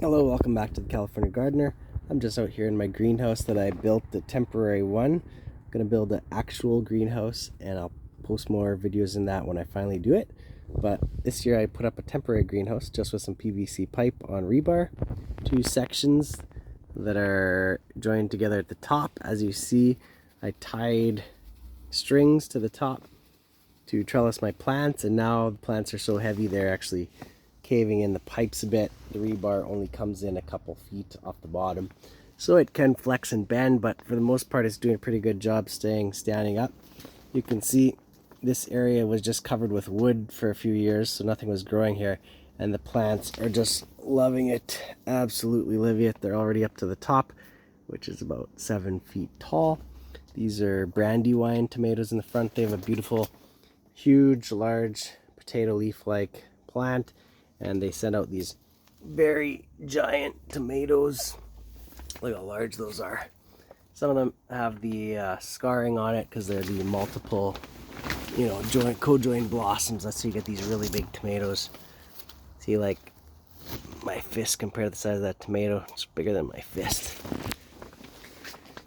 Hello, welcome back to the California Gardener. I'm just out here in my greenhouse that I built, the temporary one. I'm going to build an actual greenhouse and I'll post more videos in that when I finally do it. But this year I put up a temporary greenhouse just with some PVC pipe on rebar. Two sections that are joined together at the top. As you see, I tied strings to the top to trellis my plants, and now the plants are so heavy they're actually caving in the pipes a bit. The rebar only comes in a couple feet off the bottom, so it can flex and bend, but for the most part it's doing a pretty good job standing up. You can see this area was just covered with wood for a few years, so nothing was growing here, and the plants are just loving it, absolutely love it. They're already up to the top, which is about 7 feet tall. These are brandywine tomatoes in the front. They have a beautiful, huge, large potato leaf-like plant, and they send out these very giant tomatoes. Look how large those are. Some of them have the scarring on it because they're the multiple, co-joined blossoms. That's how you get these really big tomatoes. See, like my fist compared to the size of that tomato, it's bigger than my fist.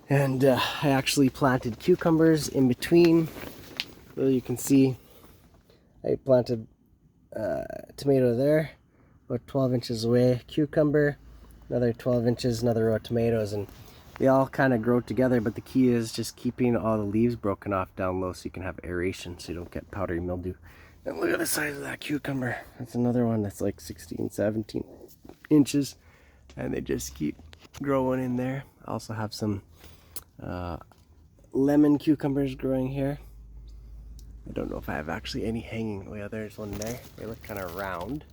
And I actually planted cucumbers in between. So you can see I planted tomato there, about 12 inches away, cucumber, another 12 inches, another row of tomatoes, and they all kind of grow together, but the key is just keeping all the leaves broken off down low so you can have aeration so you don't get powdery mildew. And look at the size of that cucumber. That's another one that's like 16, 17 inches, and they just keep growing in there. I also have some lemon cucumbers growing here. I don't know if I have actually any hanging. Oh yeah, there's one there. They look kind of round,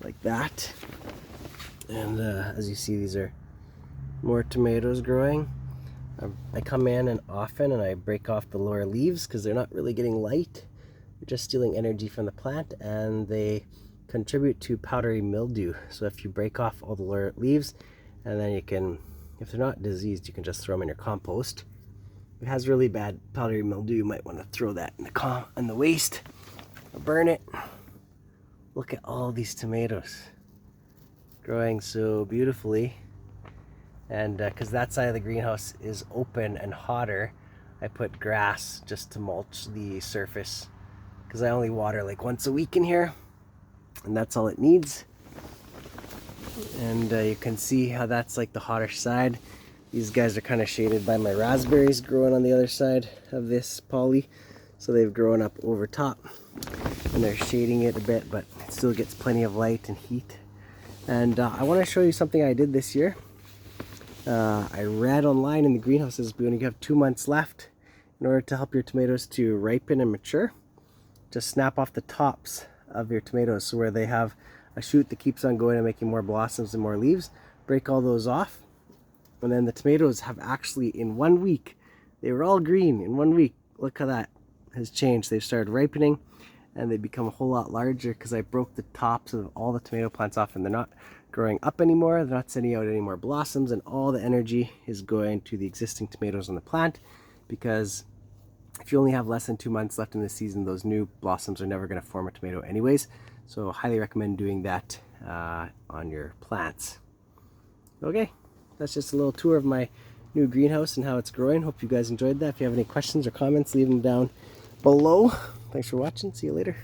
like that. And as you see, these are more tomatoes growing. I come in and often and I break off the lower leaves because they're not really getting light. They're just stealing energy from the plant, and they contribute to powdery mildew. So if you break off all the lower leaves, and then you can, if they're not diseased, you can just throw them in your compost. If it has really bad powdery mildew, you might want to throw that in the waste or burn it. Look at all these tomatoes growing so beautifully. And because that side of the greenhouse is open and hotter, I put grass just to mulch the surface, because I only water like once a week in here, and that's all it needs. And you can see how that's like the hotter side. These guys are kind of shaded by my raspberries growing on the other side of this poly. So they've grown up over top and they're shading it a bit, but it still gets plenty of light and heat. And I want to show you something I did this year. I read online in the greenhouses, when you have 2 months left, in order to help your tomatoes to ripen and mature, just snap off the tops of your tomatoes. So where they have a shoot that keeps on going and making more blossoms and more leaves, break all those off. And then the tomatoes have actually, in 1 week, they were all green in 1 week. Look how that has changed. They've started ripening and they become a whole lot larger because I broke the tops of all the tomato plants off, and they're not growing up anymore. They're not sending out any more blossoms, and all the energy is going to the existing tomatoes on the plant, because if you only have less than 2 months left in the season, those new blossoms are never going to form a tomato anyways. So highly recommend doing that on your plants. Okay. That's just a little tour of my new greenhouse and how it's growing. Hope you guys enjoyed that. If you have any questions or comments, leave them down below. Thanks for watching. See you later.